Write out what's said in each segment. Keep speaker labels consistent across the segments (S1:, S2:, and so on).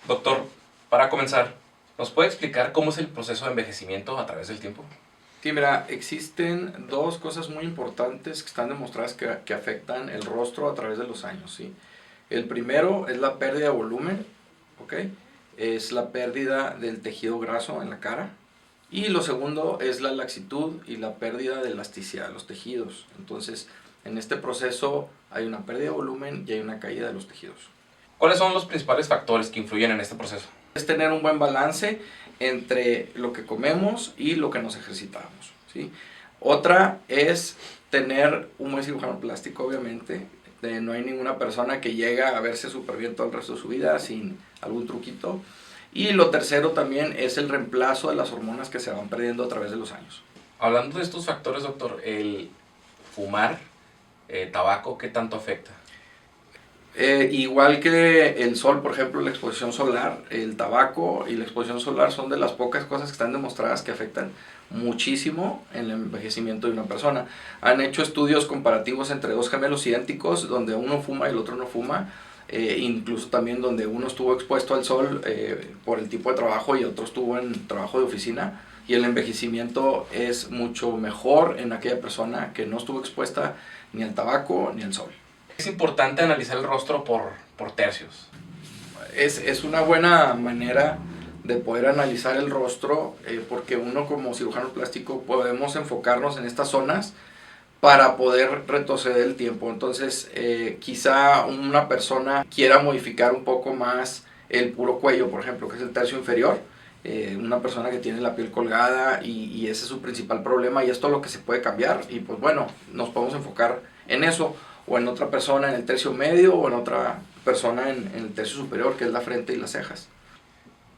S1: Doctor, para comenzar, ¿nos puede explicar cómo es el proceso de envejecimiento a través del tiempo?
S2: Sí, mira, existen dos cosas muy importantes que están demostradas que afectan el rostro a través de los años, ¿sí? El primero es la pérdida de volumen, ¿ok? Es la pérdida del tejido graso en la cara. Y lo segundo es la laxitud y la pérdida de elasticidad de los tejidos. Entonces, en este proceso hay una pérdida de volumen y hay una caída de los tejidos.
S1: ¿Cuáles son los principales factores que influyen en este proceso?
S2: Es tener un buen balance entre lo que comemos y lo que nos ejercitamos, ¿sí? Otra es tener un buen cirujano plástico, obviamente. No hay ninguna persona que llega a verse súper bien todo el resto de su vida sin algún truquito. Y lo tercero también es el reemplazo de las hormonas que se van perdiendo a través de los años.
S1: Hablando de estos factores, doctor, el fumar, tabaco, ¿qué tanto afecta?
S2: Igual que el sol, por ejemplo, la exposición solar, el tabaco y la exposición solar son de las pocas cosas que están demostradas que afectan muchísimo en el envejecimiento de una persona. Han hecho estudios comparativos entre dos gemelos idénticos donde uno fuma y el otro no fuma, incluso también donde uno estuvo expuesto al sol por el tipo de trabajo y otro estuvo en trabajo de oficina, y el envejecimiento es mucho mejor en aquella persona que no estuvo expuesta ni al tabaco ni al sol.
S1: Es importante analizar el rostro por tercios.
S2: Es una buena manera de poder analizar el rostro, porque uno como cirujano plástico podemos enfocarnos en estas zonas para poder retroceder el tiempo. Entonces, quizá una persona quiera modificar un poco más el puro cuello, por ejemplo, que es el tercio inferior. Una persona que tiene la piel colgada y ese es su principal problema, y esto es lo que se puede cambiar, y pues bueno, nos podemos enfocar en eso, o en otra persona en el tercio medio, o en otra persona en el tercio superior, que es la frente y las cejas.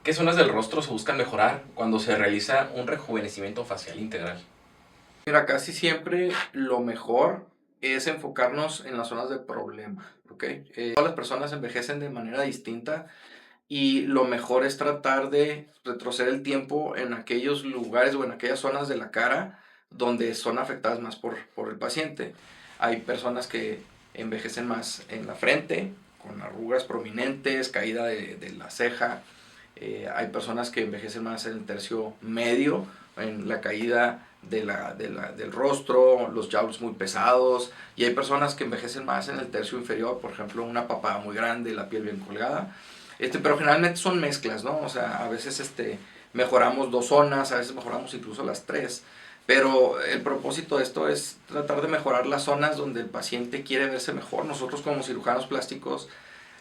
S1: ¿Qué zonas del rostro se buscan mejorar cuando se realiza un rejuvenecimiento facial integral?
S2: Mira, casi siempre lo mejor es enfocarnos en las zonas de problema, ¿ok? Todas las personas envejecen de manera distinta, y lo mejor es tratar de retroceder el tiempo en aquellos lugares o en aquellas zonas de la cara donde son afectadas más por el paciente. Hay personas que envejecen más en la frente, con arrugas prominentes, caída de la ceja. Hay personas que envejecen más en el tercio medio, en la caída del rostro, los jowls muy pesados, y hay personas que envejecen más en el tercio inferior, por ejemplo, una papada muy grande, la piel bien colgada. Pero generalmente son mezclas, ¿no? O sea, a veces mejoramos dos zonas, a veces mejoramos incluso las tres. Pero el propósito de esto es tratar de mejorar las zonas donde el paciente quiere verse mejor. Nosotros como cirujanos plásticos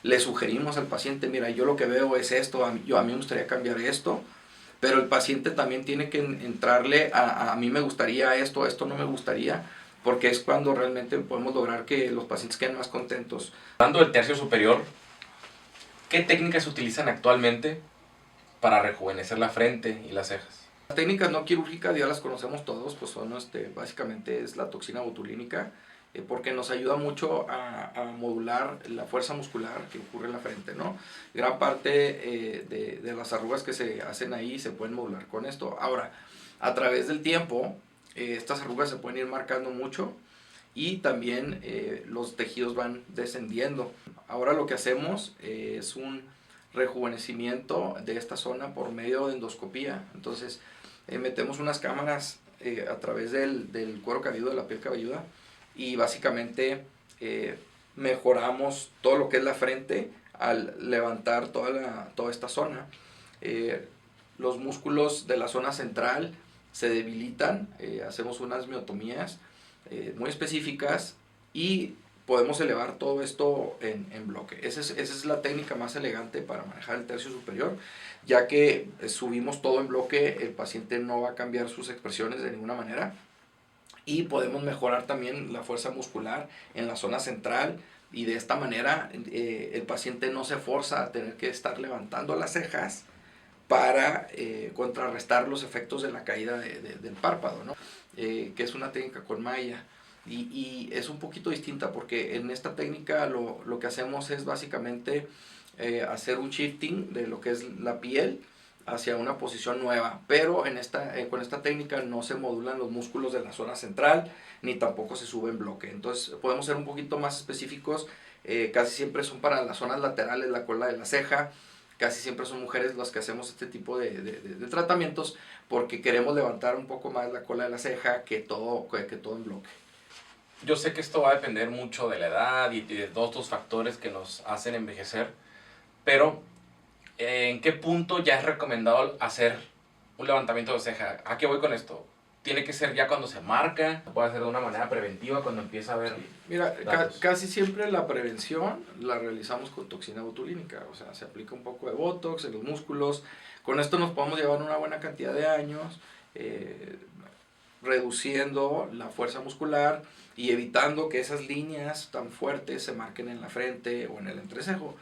S2: le sugerimos al paciente, mira, yo lo que veo es esto, a mí me gustaría cambiar esto, pero el paciente también tiene que entrarle a mí me gustaría esto, esto no me gustaría, porque es cuando realmente podemos lograr que los pacientes queden más contentos.
S1: Hablando del tercio superior, ¿qué técnicas se utilizan actualmente para rejuvenecer la frente y las cejas?
S2: Las técnicas no quirúrgicas ya las conocemos todos, pues son básicamente es la toxina botulínica, porque nos ayuda mucho a modular la fuerza muscular que ocurre en la frente, ¿no? Gran parte de las arrugas que se hacen ahí se pueden modular con esto. Ahora, a través del tiempo, estas arrugas se pueden ir marcando mucho, y también los tejidos van descendiendo. Ahora lo que hacemos es un rejuvenecimiento de esta zona por medio de endoscopía. Entonces metemos unas cámaras a través del cuero cabelludo, de la piel cabelluda, y básicamente mejoramos todo lo que es la frente al levantar toda esta zona. Los músculos de la zona central se debilitan, hacemos unas miotomías muy específicas, y podemos elevar todo esto en bloque. Esa es la técnica más elegante para manejar el tercio superior, ya que subimos todo en bloque, el paciente no va a cambiar sus expresiones de ninguna manera, y podemos mejorar también la fuerza muscular en la zona central, y de esta manera el paciente no se forza a tener que estar levantando las cejas para contrarrestar los efectos de la caída del párpado, ¿no? Que es una técnica con malla. Y es un poquito distinta, porque en esta técnica lo que hacemos es básicamente hacer un shifting de lo que es la piel hacia una posición nueva, pero con esta técnica no se modulan los músculos de la zona central, ni tampoco se sube en bloque. Entonces podemos ser un poquito más específicos, casi siempre son para las zonas laterales, la cola de la ceja, casi siempre son mujeres las que hacemos este tipo de tratamientos porque queremos levantar un poco más la cola de la ceja que todo en bloque.
S1: Yo sé que esto va a depender mucho de la edad y de todos estos factores que nos hacen envejecer, pero ¿en qué punto ya es recomendado hacer un levantamiento de ceja? ¿A qué voy con esto? ¿Tiene que ser ya cuando se marca? ¿Puede ser de una manera preventiva cuando empieza a haber
S2: Mira,
S1: datos?
S2: casi siempre la prevención la realizamos con toxina botulínica, o sea, se aplica un poco de botox en los músculos. Con esto nos podemos llevar una buena cantidad de años, reduciendo la fuerza muscular y evitando que esas líneas tan fuertes se marquen en la frente o en el entrecejo.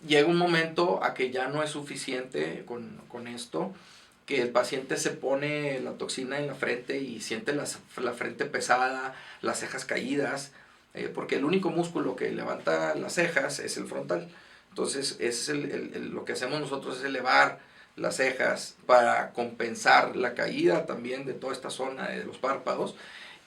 S2: Llega un momento a que ya no es suficiente con esto, que el paciente se pone la toxina en la frente y siente la frente pesada, las cejas caídas, porque el único músculo que levanta las cejas es el frontal. Entonces, ese es lo que hacemos nosotros es elevar las cejas para compensar la caída también de toda esta zona de los párpados.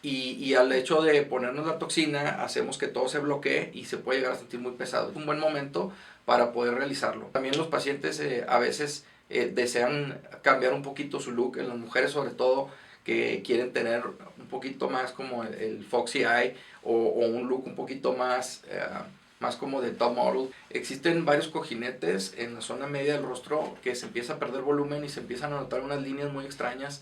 S2: Y al hecho de ponernos la toxina, hacemos que todo se bloquee y se puede llegar a sentir muy pesado. Es un buen momento para poder realizarlo. También los pacientes a veces desean cambiar un poquito su look, en las mujeres sobre todo, que quieren tener un poquito más como el foxy eye o un look un poquito más como de top model. Existen varios cojinetes en la zona media del rostro que se empieza a perder volumen y se empiezan a notar unas líneas muy extrañas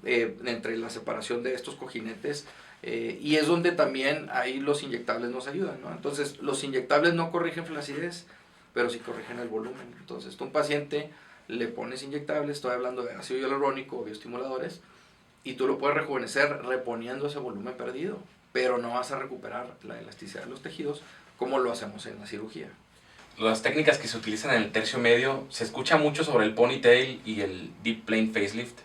S2: entre la separación de estos cojinetes. Y es donde también ahí los inyectables nos ayudan, ¿no? Entonces, los inyectables no corrigen flacidez, pero sí corrigen el volumen. Entonces, tú a un paciente le pones inyectables, estoy hablando de ácido hialurónico o bioestimuladores, y tú lo puedes rejuvenecer reponiendo ese volumen perdido, pero no vas a recuperar la elasticidad de los tejidos como lo hacemos en la cirugía.
S1: Las técnicas que se utilizan en el tercio medio, se escucha mucho sobre el ponytail y el deep plane facelift.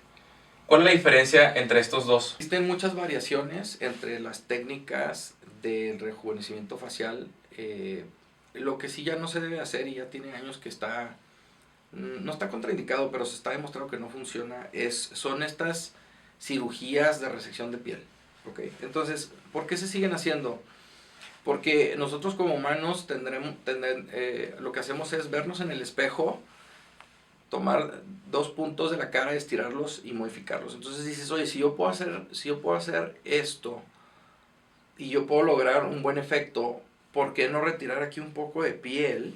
S1: ¿Cuál es la diferencia entre estos dos?
S2: Existen muchas variaciones entre las técnicas del rejuvenecimiento facial. Lo que sí ya no se debe hacer y ya tiene años que no está contraindicado, pero se está demostrado que no funciona, son estas cirugías de resección de piel. ¿Okay? Entonces, ¿por qué se siguen haciendo? Porque nosotros como humanos lo que hacemos es vernos en el espejo, tomar 2 puntos de la cara, estirarlos y modificarlos. Entonces dices, oye, si yo puedo hacer esto y yo puedo lograr un buen efecto, ¿por qué no retirar aquí un poco de piel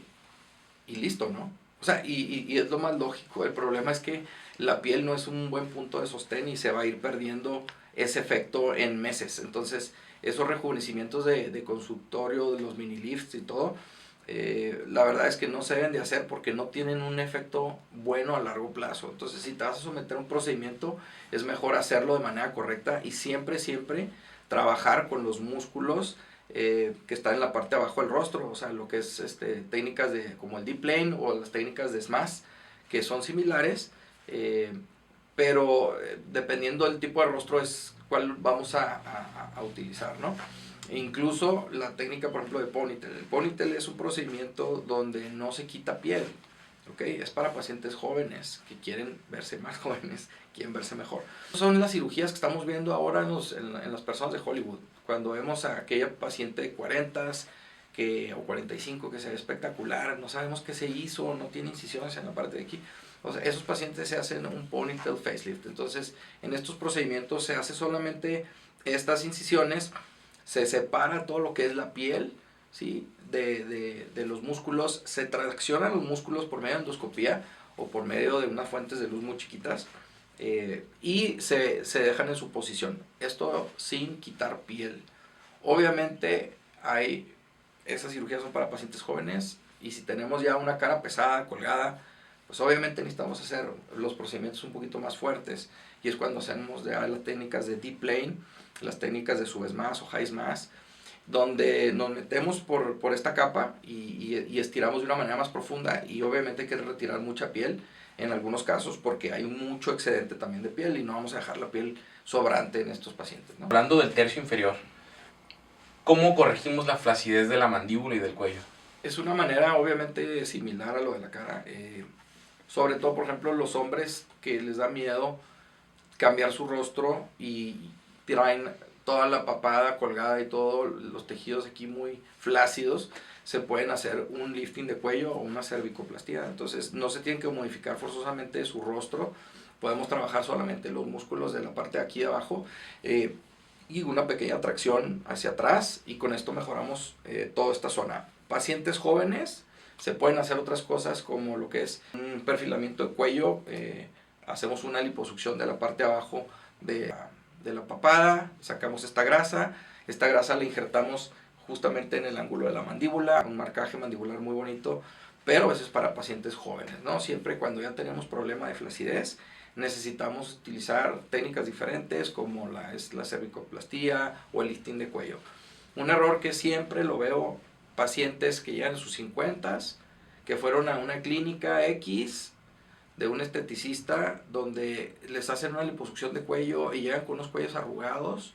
S2: y listo, ¿no? O sea, y es lo más lógico. El problema es que la piel no es un buen punto de sostén y se va a ir perdiendo ese efecto en meses. Entonces, esos rejuvenecimientos de consultorio, de los mini lifts y todo, la verdad es que no se deben de hacer porque no tienen un efecto bueno a largo plazo. Entonces, si te vas a someter a un procedimiento, es mejor hacerlo de manera correcta y siempre trabajar con los músculos que están en la parte de abajo del rostro, o sea, lo que es técnicas como el deep plane o las técnicas de SMAS, que son similares, pero dependiendo del tipo de rostro es cuál vamos a utilizar, ¿no? E incluso la técnica, por ejemplo, de ponytail. El ponytail es un procedimiento donde no se quita piel, ¿ok? Es para pacientes jóvenes que quieren verse más jóvenes, quieren verse mejor. Son las cirugías que estamos viendo ahora en las personas de Hollywood. Cuando vemos a aquella paciente de 40 o 45 que se ve espectacular, no sabemos qué se hizo, no tiene incisiones en la parte de aquí. O sea, esos pacientes se hacen un ponytail facelift. Entonces, en estos procedimientos se hace solamente estas incisiones, se separa todo lo que es la piel, ¿sí? de los músculos, se traccionan los músculos por medio de endoscopía o por medio de unas fuentes de luz muy chiquitas y se dejan en su posición. Esto sin quitar piel. Obviamente esas cirugías son para pacientes jóvenes y si tenemos ya una cara pesada, colgada, pues obviamente necesitamos hacer los procedimientos un poquito más fuertes y es cuando hacemos ya las técnicas de deep plane, las técnicas de subesmas o highsmas, donde nos metemos por esta capa y estiramos de una manera más profunda y obviamente hay que retirar mucha piel en algunos casos porque hay mucho excedente también de piel y no vamos a dejar la piel sobrante en estos pacientes, ¿no?
S1: Hablando del tercio inferior, ¿cómo corregimos la flacidez de la mandíbula y del cuello?
S2: Es una manera obviamente similar a lo de la cara, sobre todo por ejemplo los hombres que les da miedo cambiar su rostro y traen toda la papada colgada y todos los tejidos aquí muy flácidos. se pueden hacer un lifting de cuello o una cervicoplastía. Entonces no se tiene que modificar forzosamente su rostro, podemos trabajar solamente los músculos de la parte de aquí de abajo y una pequeña tracción hacia atrás, y con esto mejoramos toda esta zona. Pacientes jóvenes se pueden hacer otras cosas como lo que es un perfilamiento de cuello, hacemos una liposucción de la parte de abajo de la papada, sacamos esta grasa la injertamos justamente en el ángulo de la mandíbula, un marcaje mandibular muy bonito, pero eso es para pacientes jóvenes, ¿no? Siempre cuando ya tenemos problema de flacidez, necesitamos utilizar técnicas diferentes como es la cervicoplastía o el lifting de cuello. Un error que siempre lo veo, pacientes que llegan a sus 50, que fueron a una clínica X de un esteticista donde les hacen una liposucción de cuello y llegan con unos cuellos arrugados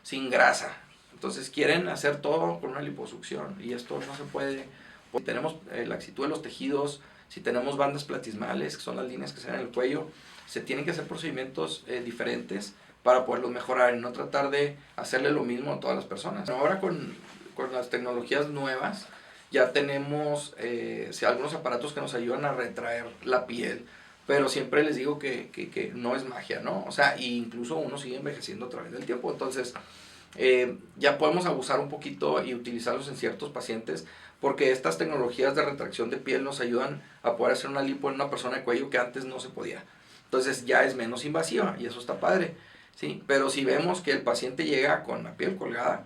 S2: sin grasa. Entonces quieren hacer todo con una liposucción y esto no se puede. Si tenemos laxitud de los tejidos, si tenemos bandas platismales, que son las líneas que se ven en el cuello, se tienen que hacer procedimientos diferentes para poderlos mejorar y no tratar de hacerle lo mismo a todas las personas. Ahora con las tecnologías nuevas ya tenemos algunos aparatos que nos ayudan a retraer la piel, pero siempre les digo que no es magia, ¿no? O sea, incluso uno sigue envejeciendo a través del tiempo, entonces ya podemos abusar un poquito y utilizarlos en ciertos pacientes, porque estas tecnologías de retracción de piel nos ayudan a poder hacer una lipo en una persona de cuello que antes no se podía. Entonces ya es menos invasiva y eso está padre, ¿sí? Pero si vemos que el paciente llega con la piel colgada,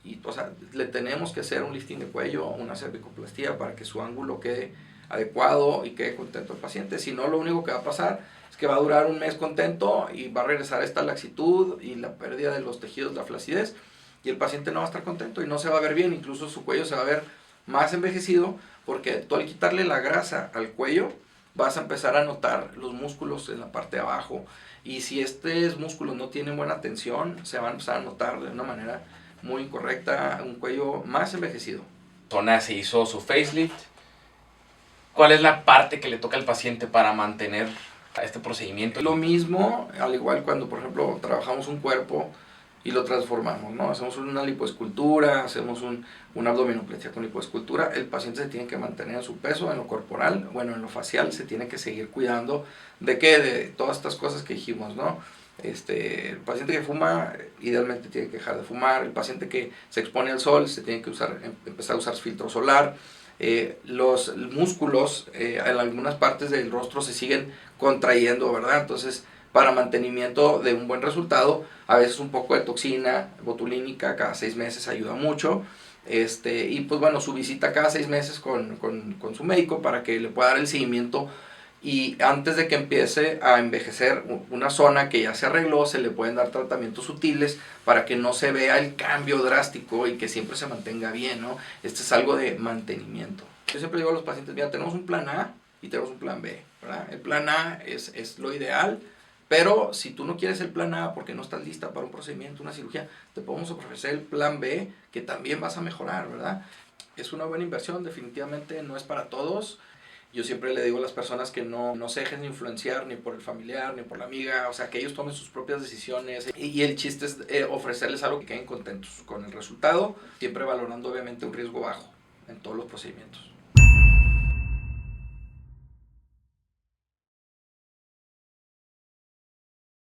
S2: y, o sea, le tenemos que hacer un lifting de cuello o una cervicoplastía para que su ángulo quede adecuado y quede contento el paciente. Si no, lo único que va a pasar es que va a durar un mes contento y va a regresar esta laxitud y la pérdida de los tejidos, la flacidez, y el paciente no va a estar contento y no se va a ver bien, incluso su cuello se va a ver más envejecido, porque tú al quitarle la grasa al cuello vas a empezar a notar los músculos en la parte de abajo, y si estos músculos no tienen buena tensión, se van a empezar a notar de una manera muy incorrecta, un cuello más envejecido.
S1: Persona se hizo su facelift. ¿Cuál es la parte que le toca al paciente para mantener este procedimiento?
S2: Lo mismo, al igual cuando, por ejemplo, trabajamos un cuerpo y lo transformamos, ¿no? Hacemos una lipoescultura, hacemos una abdominoplastia con lipoescultura, el paciente se tiene que mantener en su peso, en lo corporal, bueno, en lo facial se tiene que seguir cuidando de todas estas cosas que dijimos, ¿no? El paciente que fuma idealmente tiene que dejar de fumar, el paciente que se expone al sol se tiene que empezar a usar filtro solar. Los músculos en algunas partes del rostro se siguen contrayendo, ¿verdad? Entonces, para mantenimiento de un buen resultado, a veces un poco de toxina botulínica cada 6 meses ayuda mucho. Y pues bueno, su visita cada 6 meses con su médico para que le pueda dar el seguimiento, y antes de que empiece a envejecer una zona que ya se arregló, se le pueden dar tratamientos sutiles para que no se vea el cambio drástico y que siempre se mantenga bien, ¿no? Este es algo de mantenimiento. Yo siempre digo a los pacientes, mira, tenemos un plan A y tenemos un plan B, ¿verdad? El plan A es lo ideal, pero si tú no quieres el plan A porque no estás lista para un procedimiento, una cirugía, te podemos ofrecer el plan B, que también vas a mejorar, ¿verdad? Es una buena inversión, definitivamente no es para todos. Yo siempre le digo a las personas que no se dejen influenciar ni por el familiar, ni por la amiga, o sea, que ellos tomen sus propias decisiones. Y el chiste es ofrecerles algo que queden contentos con el resultado, siempre valorando obviamente un riesgo bajo en todos los procedimientos.